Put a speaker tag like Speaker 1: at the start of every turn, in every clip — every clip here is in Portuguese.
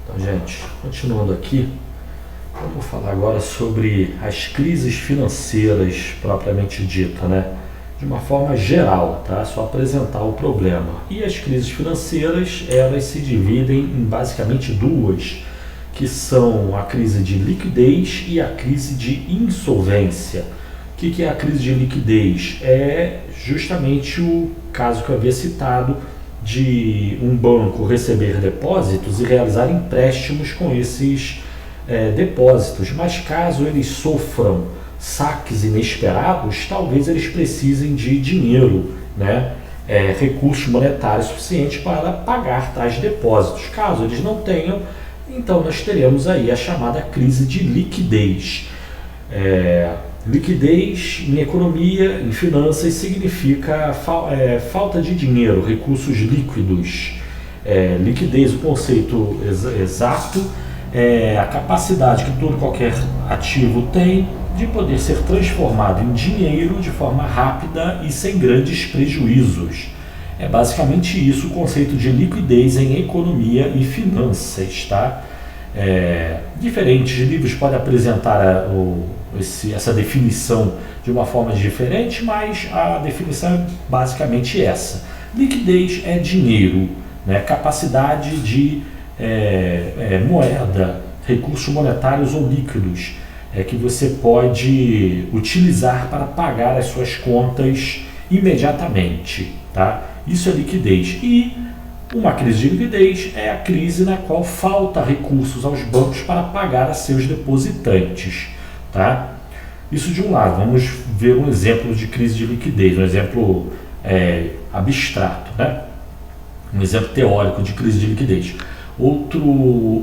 Speaker 1: Então, gente, continuando aqui, vamos falar agora sobre as crises financeiras propriamente dita, né? De uma forma geral, tá? Só apresentar o problema. E as crises financeiras, elas se dividem em basicamente duas, que são a crise de liquidez e a crise de insolvência. O que é a crise de liquidez? É justamente o caso que eu havia citado de um banco receber depósitos e realizar empréstimos com esses depósitos, mas caso eles sofram saques inesperados, talvez eles precisem de dinheiro, né? Recursos monetários suficientes para pagar tais depósitos. Caso eles não tenham, então nós teremos aí a chamada crise de liquidez. Liquidez em economia, em finanças, significa falta de dinheiro, recursos líquidos. Liquidez, o conceito exato, é a capacidade que todo qualquer ativo tem de poder ser transformado em dinheiro de forma rápida e sem grandes prejuízos. É basicamente isso o conceito de liquidez em economia e finanças, tá? Diferentes livros podem apresentar essa definição de uma forma diferente, mas a definição é basicamente essa. Liquidez é dinheiro, né? Capacidade de moeda, recursos monetários ou líquidos que você pode utilizar para pagar as suas contas imediatamente, tá? Isso é liquidez. E uma crise de liquidez é a crise na qual falta recursos aos bancos para pagar a seus depositantes, tá? Isso de um lado. Vamos ver um exemplo de crise de liquidez, um exemplo abstrato, né? Um exemplo teórico de crise de liquidez.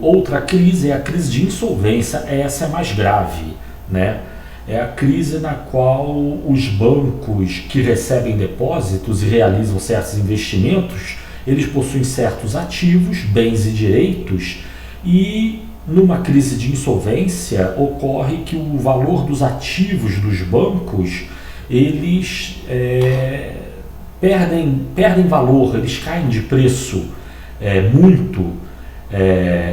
Speaker 1: Outra crise é a crise de insolvência. Essa é mais grave, né? É a crise na qual os bancos que recebem depósitos e realizam certos investimentos, eles possuem certos ativos, bens e direitos, e numa crise de insolvência ocorre que o valor dos ativos dos bancos, eles perdem valor, eles caem de preço muito,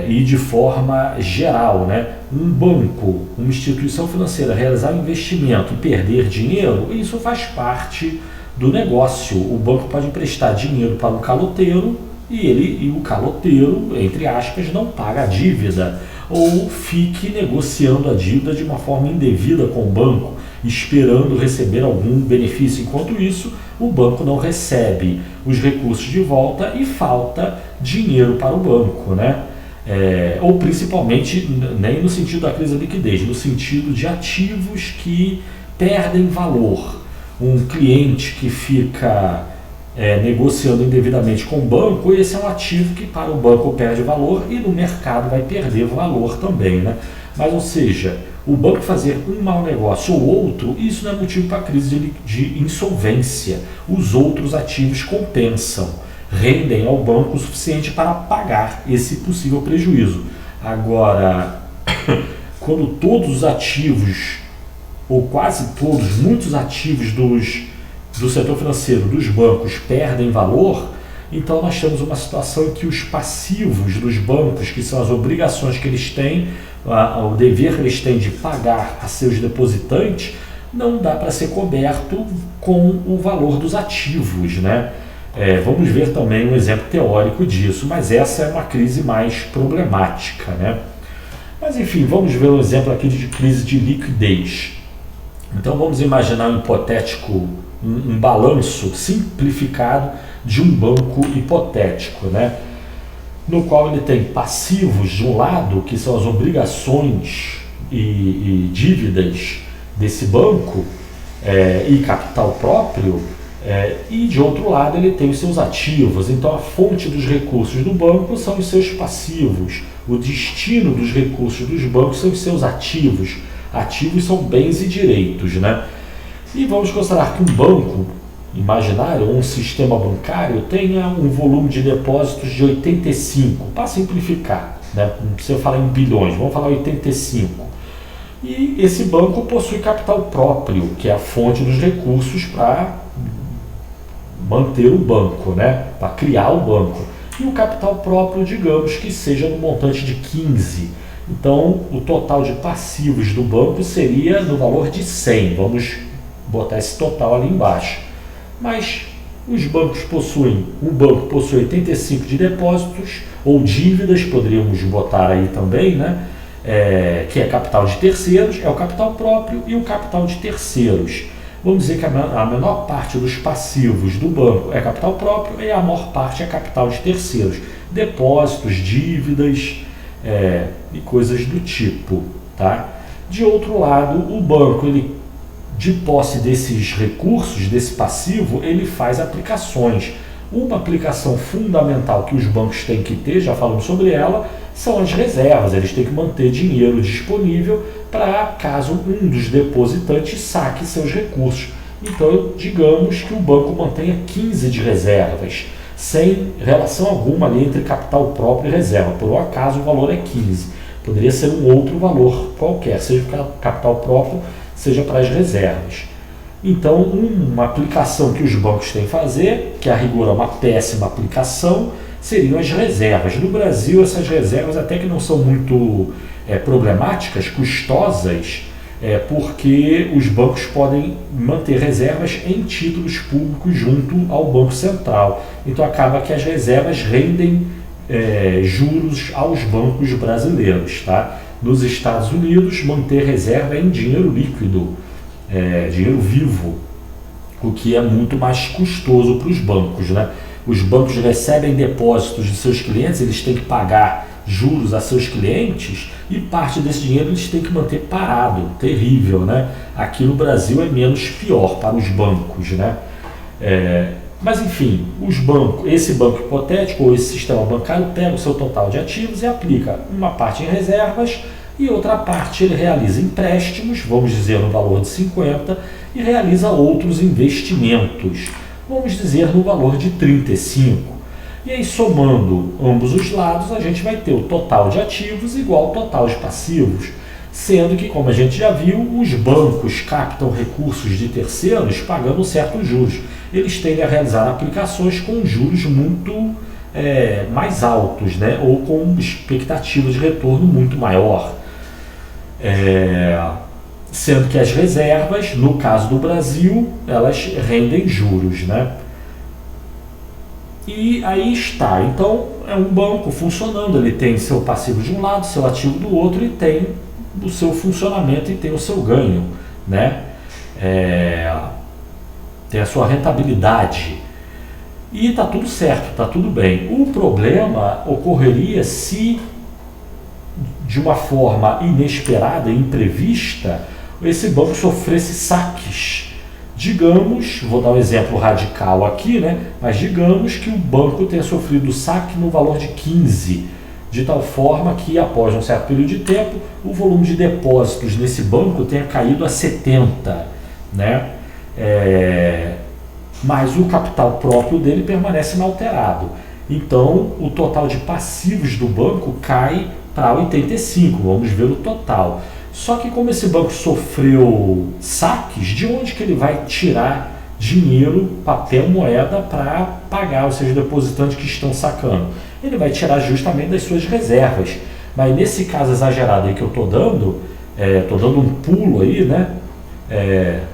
Speaker 1: e de forma geral, né? Um banco, uma instituição financeira realizar um investimento e perder dinheiro, isso faz parte do negócio. O banco pode emprestar dinheiro para um caloteiro e o caloteiro, entre aspas, não paga a dívida, ou fique negociando a dívida de uma forma indevida com o banco, esperando receber algum benefício. Enquanto isso, o banco não recebe os recursos de volta e falta dinheiro para o banco, né? Ou principalmente, nem no sentido da crise da liquidez, no sentido de ativos que perdem valor. Um cliente que fica negociando indevidamente com o banco, esse é um ativo que para o banco perde valor e no mercado vai perder valor também, né? Mas, ou seja, o banco fazer um mau negócio ou outro, isso não é motivo para crise de insolvência. Os outros ativos compensam, rendem ao banco o suficiente para pagar esse possível prejuízo. Agora, quando todos os ativos, ou quase todos, muitos ativos do setor financeiro, dos bancos, perdem valor, então nós temos uma situação em que os passivos dos bancos, que são as obrigações que eles têm, o dever que eles têm de pagar a seus depositantes, não dá para ser coberto com o valor dos ativos, né? Vamos ver também um exemplo teórico disso, mas essa é uma crise mais problemática, né? Mas enfim, vamos ver um exemplo aqui de crise de liquidez. Então vamos imaginar um hipotético, um balanço simplificado de um banco hipotético, né? No qual ele tem passivos de um lado, que são as obrigações e dívidas desse banco, e capital próprio, e de outro lado ele tem os seus ativos. Então a fonte dos recursos do banco são os seus passivos, o destino dos recursos dos bancos são os seus ativos. Ativos são bens e direitos, né? E vamos considerar que um banco imaginário, um sistema bancário, tenha um volume de depósitos de 85, para simplificar, né? Não precisa falar em bilhões, vamos falar 85. E esse banco possui capital próprio, que é a fonte dos recursos para manter o banco, né? Para criar o banco. e o capital próprio, digamos que seja no montante de 15. Então, o total de passivos do banco seria no valor de 100. Vamos botar esse total ali embaixo. Mas os bancos o banco possui 85 de depósitos ou dívidas, poderíamos botar aí também, né? Que é capital de terceiros, é o capital próprio e o capital de terceiros. Vamos dizer que a menor parte dos passivos do banco é capital próprio e a maior parte é capital de terceiros. Depósitos, dívidas e coisas do tipo. Tá? De outro lado, o banco, de posse desses recursos, desse passivo, ele faz aplicações. Uma aplicação fundamental que os bancos têm que ter, já falamos sobre ela, são as reservas. Eles têm que manter dinheiro disponível para caso um dos depositantes saque seus recursos. Então, digamos que o banco mantenha 15 de reservas, sem relação alguma ali entre capital próprio e reserva. Por um acaso, o valor é 15. Poderia ser um outro valor qualquer, seja para capital próprio, seja para as reservas. Então, uma aplicação que os bancos têm que fazer, que a rigor é uma péssima aplicação, seriam as reservas. No Brasil, essas reservas até que não são muito problemáticas, custosas, porque os bancos podem manter reservas em títulos públicos junto ao Banco Central. Então, acaba que as reservas rendem juros aos bancos brasileiros. Tá? Nos Estados Unidos, manter reserva é em dinheiro líquido, dinheiro vivo, o que é muito mais custoso para os bancos. Né? Os bancos recebem depósitos de seus clientes, eles têm que pagar juros a seus clientes e parte desse dinheiro eles têm que manter parado. Terrível, né? Aqui no Brasil é menos pior para os bancos, né? Mas enfim, esse banco hipotético ou esse sistema bancário pega o seu total de ativos e aplica uma parte em reservas e outra parte ele realiza empréstimos, vamos dizer no valor de 50, e realiza outros investimentos, vamos dizer no valor de 35. E aí, somando ambos os lados, a gente vai ter o total de ativos igual ao total de passivos, sendo que, como a gente já viu, os bancos captam recursos de terceiros pagando certos juros. Eles tendem a realizar aplicações com juros muito mais altos, né? Ou com expectativa de retorno muito maior. Sendo que as reservas, no caso do Brasil, elas rendem juros, né? E aí está, então é um banco funcionando, ele tem seu passivo de um lado, seu ativo do outro e tem o seu funcionamento e tem o seu ganho, né? Tem a sua rentabilidade e está tudo certo, está tudo bem. O problema ocorreria se de uma forma inesperada e imprevista esse banco sofresse saques. Digamos, vou dar um exemplo radical aqui, né? Mas digamos que o banco tenha sofrido saque no valor de 15, de tal forma que após um certo período de tempo, o volume de depósitos nesse banco tenha caído a 70, né? Mas o capital próprio dele permanece inalterado. Então, o total de passivos do banco cai para 85, vamos ver o total. Só que como esse banco sofreu saques, de onde que ele vai tirar dinheiro, papel, moeda para pagar os seus depositantes que estão sacando? Ele vai tirar justamente das suas reservas. Mas nesse caso exagerado aí que eu estou dando um pulo aí, né?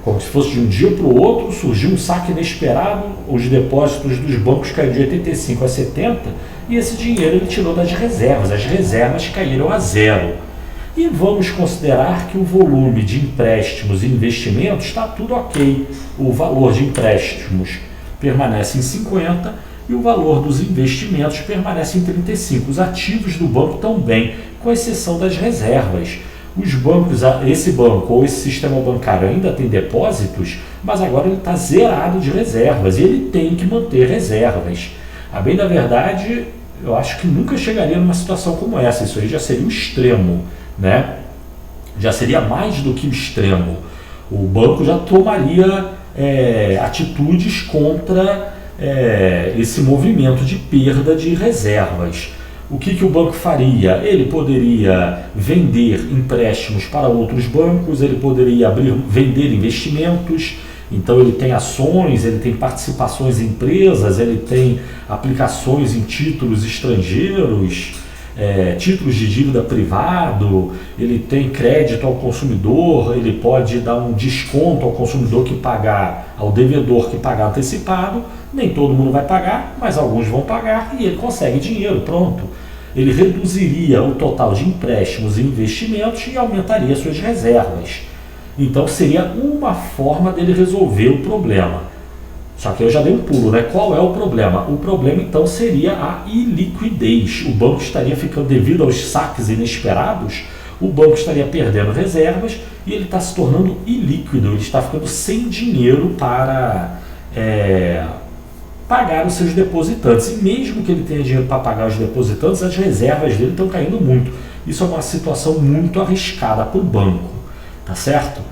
Speaker 1: Como se fosse de um dia para o outro, surgiu um saque inesperado, os depósitos dos bancos caíram de 85 a 70 e esse dinheiro ele tirou das reservas, as reservas caíram a zero. E vamos considerar que o volume de empréstimos e investimentos está tudo ok. O valor de empréstimos permanece em 50 e o valor dos investimentos permanece em 35. Os ativos do banco estão bem, com exceção das reservas. Os bancos, esse banco ou esse sistema bancário ainda tem depósitos, mas agora ele está zerado de reservas e ele tem que manter reservas. A bem da verdade, eu acho que nunca chegaria numa situação como essa. Isso aí já seria o extremo, né? Já seria mais do que o extremo. O banco já tomaria atitudes contra esse movimento de perda de reservas. O que o banco faria? Ele poderia vender empréstimos para outros bancos, ele poderia vender investimentos, Então ele tem ações, ele tem participações em empresas, ele tem aplicações em títulos estrangeiros, títulos de dívida privado, ele tem crédito ao consumidor, ele pode dar um desconto ao consumidor que pagar, ao devedor que pagar antecipado. Nem todo mundo vai pagar, mas alguns vão pagar e ele consegue dinheiro, pronto. Ele reduziria o total de empréstimos e investimentos e aumentaria suas reservas. Então seria uma forma dele resolver o problema. Só que eu já dei um pulo, né? Qual é o problema? O problema então seria a iliquidez. O banco estaria ficando, devido aos saques inesperados, o banco estaria perdendo reservas e ele está se tornando ilíquido, ele está ficando sem dinheiro para pagar os seus depositantes. E mesmo que ele tenha dinheiro para pagar os depositantes, as reservas dele estão caindo muito. Isso é uma situação muito arriscada para o banco, tá certo?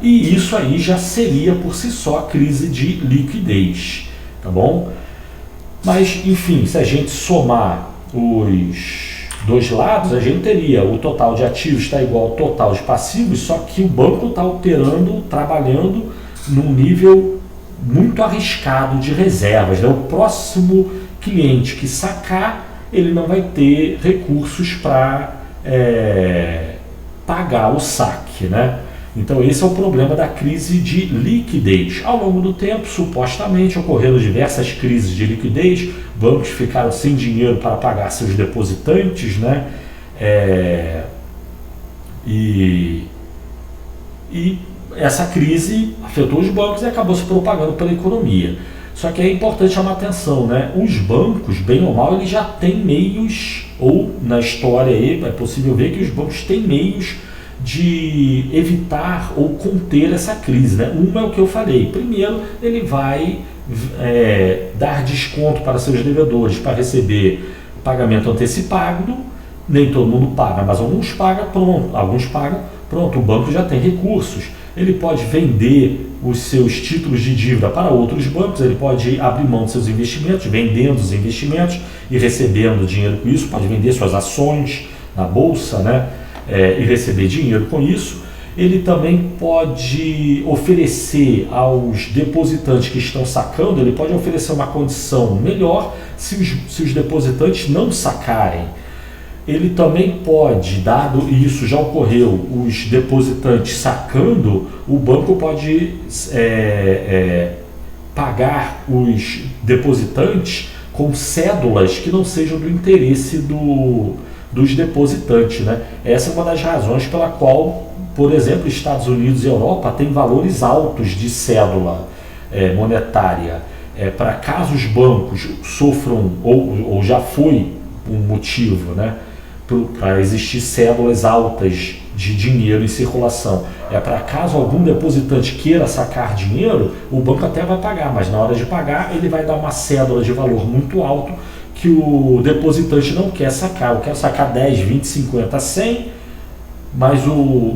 Speaker 1: E isso aí já seria por si só a crise de liquidez, tá bom? Mas, enfim, se a gente somar os dois lados, a gente teria o total de ativos está igual ao total de passivos, só que o banco está operando, trabalhando num nível muito arriscado de reservas, né? O próximo cliente que sacar, ele não vai ter recursos para pagar o saque, né? Então esse é o problema da crise de liquidez. Ao longo do tempo, supostamente, ocorreram diversas crises de liquidez, bancos ficaram sem dinheiro para pagar seus depositantes, né? E essa crise afetou os bancos e acabou se propagando pela economia. Só que é importante chamar atenção, né? Os bancos, bem ou mal, eles já têm meios, ou na história aí, é possível ver que os bancos têm meios de evitar ou conter essa crise, né? Uma é o que eu falei. Primeiro, ele vai dar desconto para seus devedores para receber pagamento antecipado. Nem todo mundo paga, mas alguns pagam, pronto, o banco já tem recursos. Ele pode vender os seus títulos de dívida para outros bancos, ele pode abrir mão de seus investimentos, vendendo os investimentos e recebendo dinheiro com isso, pode vender suas ações na bolsa, né? E receber dinheiro com isso. Ele também pode oferecer aos depositantes que estão sacando, ele pode oferecer uma condição melhor se os depositantes não sacarem. Ele também pode, dado isso já ocorreu, os depositantes sacando, o banco pode pagar os depositantes com cédulas que não sejam do interesse dos depositantes, né? Essa é uma das razões pela qual, por exemplo, Estados Unidos e Europa têm valores altos de cédula monetária. Para caso os bancos sofram, ou já foi um motivo, né, para existir cédulas altas de dinheiro em circulação. Para caso algum depositante queira sacar dinheiro, o banco até vai pagar, mas na hora de pagar ele vai dar uma cédula de valor muito alto que o depositante não quer sacar. Eu quero sacar 10, 20, 50, 100, mas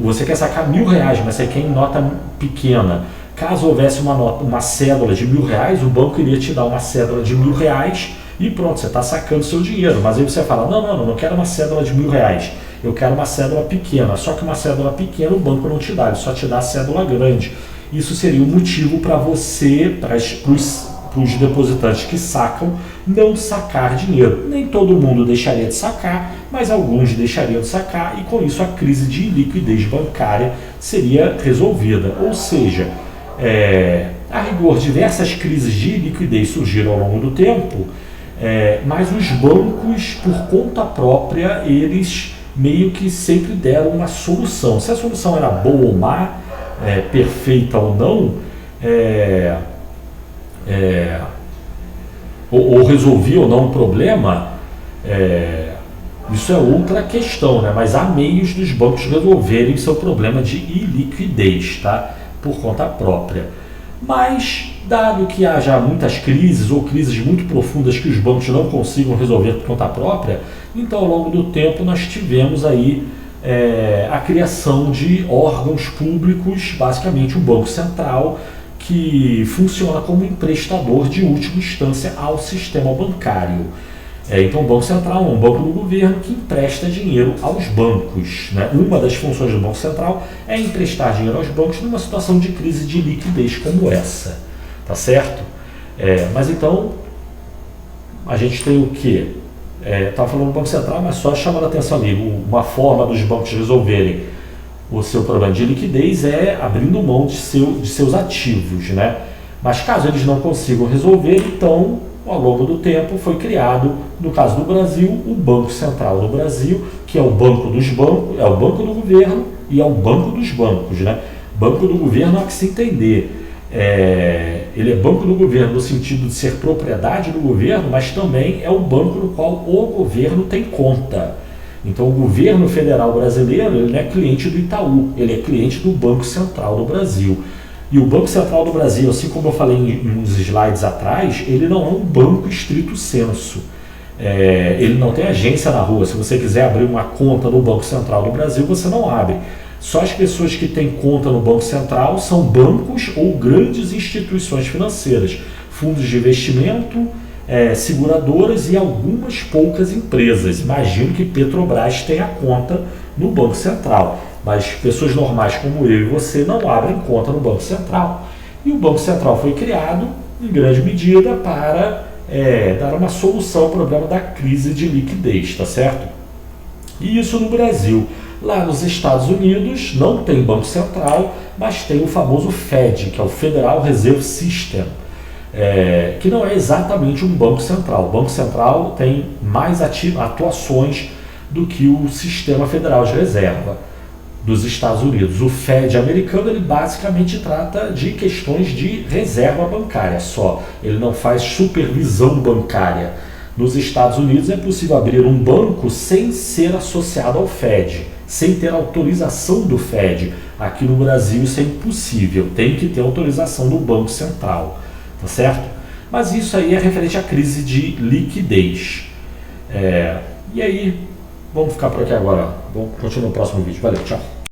Speaker 1: você quer sacar R$1.000, mas você quer em nota pequena. Caso houvesse uma cédula de R$1.000, o banco iria te dar uma cédula de R$1.000 e pronto, você está sacando seu dinheiro. Mas aí você fala, não quero uma cédula de R$1.000, eu quero uma cédula pequena. Só que uma cédula pequena o banco não te dá, ele só te dá a cédula grande. Isso seria um motivo para você, para os depositantes que sacam, não sacar dinheiro. Nem todo mundo deixaria de sacar, mas alguns deixariam de sacar e com isso a crise de liquidez bancária seria resolvida. Ou seja, a rigor, diversas crises de liquidez surgiram ao longo do tempo, mas os bancos, por conta própria, eles meio que sempre deram uma solução. Se a solução era boa ou má, perfeita ou não, ou resolvia ou não um problema, isso é outra questão, né? Mas há meios dos bancos resolverem seu problema de iliquidez, tá? Por conta própria. Mas, dado que haja muitas crises ou crises muito profundas que os bancos não consigam resolver por conta própria, então ao longo do tempo nós tivemos aí a criação de órgãos públicos, basicamente o Banco Central, que funciona como emprestador de última instância ao sistema bancário. Então, o Banco Central é um banco do governo que empresta dinheiro aos bancos, né? Uma das funções do Banco Central é emprestar dinheiro aos bancos numa situação de crise de liquidez como essa, tá certo? Mas então, a gente tem o quê? Estava falando do Banco Central, mas só chamando a atenção ali, uma forma dos bancos resolverem o seu problema de liquidez é abrindo mão de seus ativos, né? Mas caso eles não consigam resolver, então, ao longo do tempo, foi criado, no caso do Brasil, o Banco Central do Brasil, que é o banco dos bancos, é o banco do governo e é o banco dos bancos, né? Banco do governo há que se entender. Ele é banco do governo no sentido de ser propriedade do governo, mas também é o banco no qual o governo tem conta. Então, o governo federal brasileiro, ele não é cliente do Itaú, ele é cliente do Banco Central do Brasil. E o Banco Central do Brasil, assim como eu falei em uns slides atrás, ele não é um banco estrito sensu. Ele não tem agência na rua. Se você quiser abrir uma conta no Banco Central do Brasil, você não abre. Só as pessoas que têm conta no Banco Central são bancos ou grandes instituições financeiras, fundos de investimento, seguradoras e algumas poucas empresas. Imagino que Petrobras tenha conta no Banco Central, mas pessoas normais como eu e você não abrem conta no Banco Central. E o Banco Central foi criado, em grande medida, para dar uma solução ao problema da crise de liquidez, tá certo? E isso no Brasil. Lá nos Estados Unidos não tem Banco Central, mas tem o famoso Fed, que é o Federal Reserve System, que não é exatamente um Banco Central. O Banco Central tem mais atuações do que o Sistema Federal de Reserva dos Estados Unidos. O Fed americano, ele basicamente trata de questões de reserva bancária só. Ele não faz supervisão bancária. Nos Estados Unidos é possível abrir um banco sem ser associado ao Fed, sem ter autorização do Fed. Aqui no Brasil isso é impossível, tem que ter autorização do Banco Central, tá certo? Mas isso aí é referente à crise de liquidez. E aí, vamos ficar por aqui agora. Vamos continuar no próximo vídeo. Valeu, tchau.